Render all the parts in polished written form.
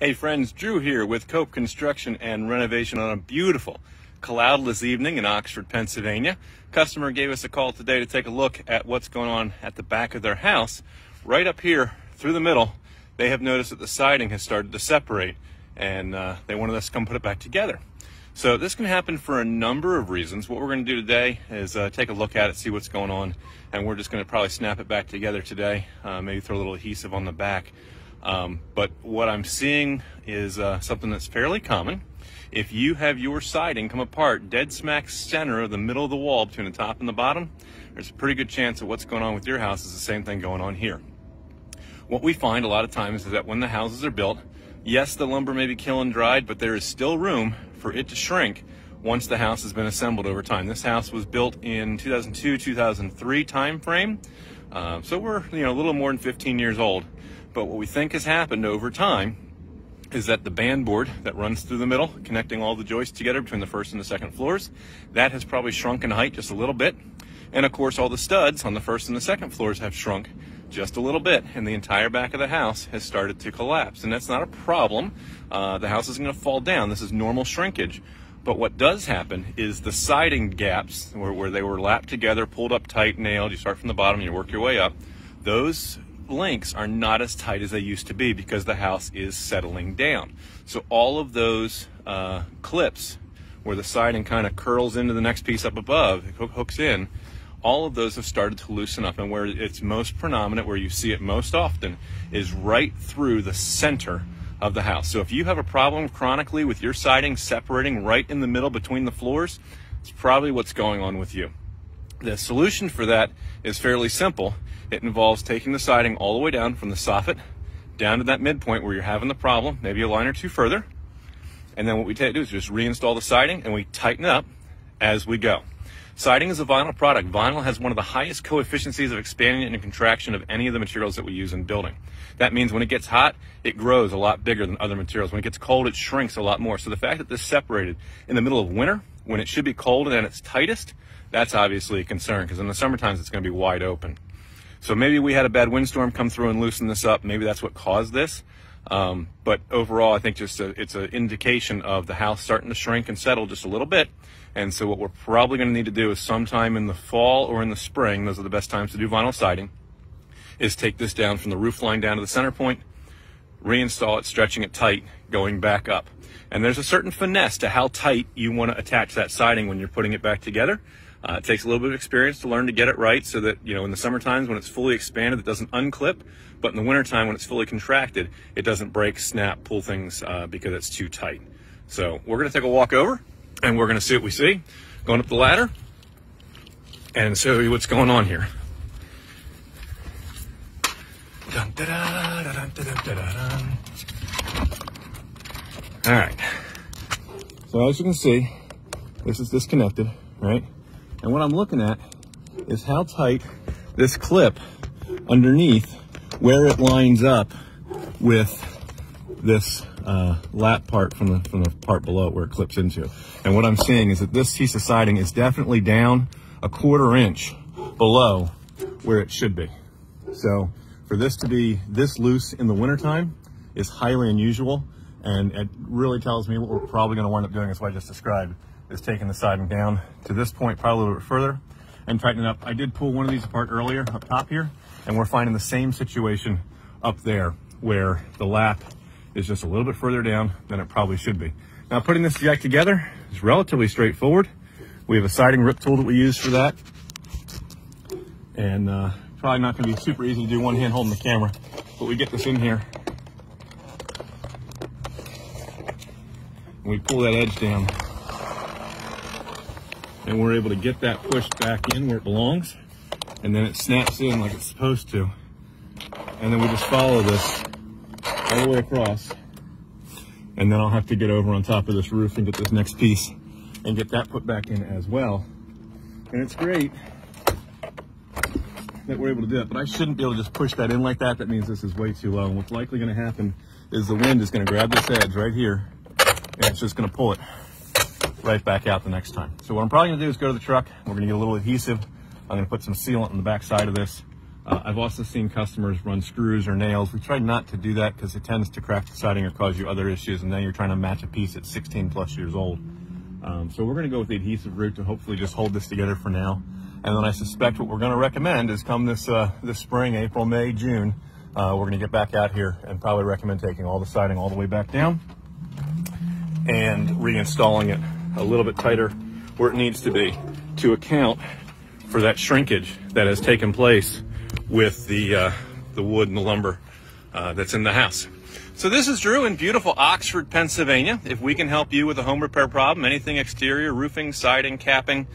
Hey friends, Drew here with 𝗗𝘁'𝘀 Construction and Renovation on a beautiful cloudless evening in 𝗷𝘂𝘀𝘀, Pennsylvania. Customer gave us a call today to take a look at what's going on at the back of their house. Right up here through the middle, they have noticed that the siding has started to separate, and they wanted us to come put it back together. So this can happen for a number of reasons. What we're going to do today is take a look at it, see what's going on, and we're just going to probably snap it back together today, maybe throw a little adhesive on the back. But what I'm seeing is something that's fairly common. If you have your siding come apart dead smack center of the middle of the wall between the top and the bottom, there's a pretty good chance that what's going on with your house is the same thing going on here. What we find a lot of times is that when the houses are built, yes, the lumber may be kiln dried, but there is still room for it to shrink once the house has been assembled over time. This house was built in 2002-2003 time frame, so we're a little more than 15 years old. But what we think has happened over time is that the band board that runs through the middle, connecting all the joists together between the first and the second floors, that has probably shrunk in height just a little bit. And of course, all the studs on the first and the second floors have shrunk just a little bit, and the entire back of the house has started to collapse. And that's not a problem. The house isn't going to fall down. This is normal shrinkage. But what does happen is the siding gaps, where they were lapped together, pulled up tight, nailed, you start from the bottom, you work your way up, those links are not as tight as they used to be because the house is settling down. So all of those clips where the siding kind of curls into the next piece up above, it hooks in, all of those have started to loosen up, and where it's most predominant, where you see it most often, is right through the center of the house. So if you have a problem chronically with your siding separating right in the middle between the floors, it's probably what's going on with you. The solution for that is fairly simple. It involves taking the siding all the way down from the soffit down to that midpoint where you're having the problem, maybe a line or two further. And then what we do is just reinstall the siding and we tighten it up as we go. Siding is a vinyl product. Vinyl has one of the highest coefficients of expansion and contraction of any of the materials that we use in building. That means when it gets hot, it grows a lot bigger than other materials. When it gets cold, it shrinks a lot more. So the fact that this separated in the middle of winter, when it should be cold and at its tightest, that's obviously a concern, because in the summer times it's going to be wide open. So maybe we had a bad windstorm come through and loosen this up. Maybe that's what caused this. But overall, I think just it's an indication of the house starting to shrink and settle just a little bit. And so what we're probably going to need to do is sometime in the fall or in the spring, those are the best times to do vinyl siding, is take this down from the roof line down to the center point, reinstall it, stretching it tight, going back up. And there's a certain finesse to how tight you want to attach that siding when you're putting it back together. It takes a little bit of experience to learn to get it right, so that, in the summer times when it's fully expanded, it doesn't unclip, but in the winter time when it's fully contracted, it doesn't break, snap, pull things because it's too tight. So we're going to take a walk over and we're going to see what we see. Going up the ladder and show you what's going on here. Dun, da, da, da, dun, da, dun, da, da, dun. All right. So as you can see, this is disconnected, right? And what I'm looking at is how tight this clip underneath, where it lines up with this lap part from the part below it where it clips into. And what I'm seeing is that this piece of siding is definitely down a 1/4 inch below where it should be. So for this to be this loose in the wintertime is highly unusual, and it really tells me what we're probably going to wind up doing is what I just described, is taking the siding down to this point, probably a little bit further, and tighten it up. I did pull one of these apart earlier up top here, and we're finding the same situation up there where the lap is just a little bit further down than it probably should be. Now, putting this back together is relatively straightforward. We have a siding rip tool that we use for that, and probably not going to be super easy to do one hand holding the camera, but we get this in here and we pull that edge down, and we're able to get that pushed back in where it belongs, and then it snaps in like it's supposed to. And then we just follow this all the way across, and then I'll have to get over on top of this roof and get this next piece and get that put back in as well. And it's great that we're able to do that, but I shouldn't be able to just push that in like that. That means this is way too low, and what's likely going to happen is the wind is going to grab this edge right here, and it's just going to pull it right back out the next time. So what I'm probably going to do is go to the truck. We're going to get a little adhesive. I'm going to put some sealant on the back side of this, I've also seen customers run screws or nails. We try not to do that because it tends to crack the siding or cause you other issues, and then you're trying to match a piece that's 16 plus years old. So we're going to go with the adhesive route to hopefully just hold this together for now. And then I suspect what we're going to recommend is come this spring, April, May, June, we're going to get back out here and probably recommend taking all the siding all the way back down and reinstalling it a little bit tighter where it needs to be to account for that shrinkage that has taken place with the wood and the lumber that's in the house. So this is Drew in beautiful Oxford, Pennsylvania. If we can help you with a home repair problem, anything exterior, roofing, siding, capping,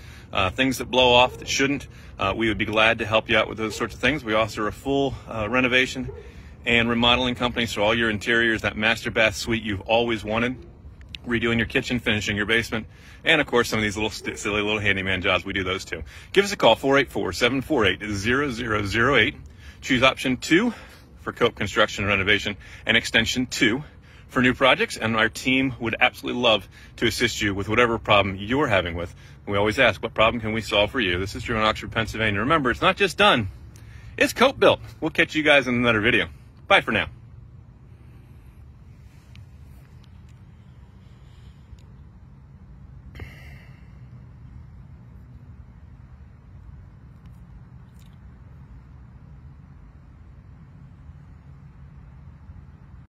things that blow off that shouldn't, we would be glad to help you out with those sorts of things. We offer a full renovation and remodeling company, so all your interiors, that master bath suite you've always wanted, redoing your kitchen, finishing your basement, and of course some of these little silly little handyman jobs, we do those too. Give us a call, 484-748-0008. Choose option 2 for 𝗂𝘁 Construction and Renovation, and extension 2 for new projects, and our team would absolutely love to assist you with whatever problem you're having with. We always ask, what problem can we solve for you? This is Drew in Oxford, Pennsylvania. Remember, it's not just done, it's 𝗂𝘁 built. We'll catch you guys in another video. Bye for now.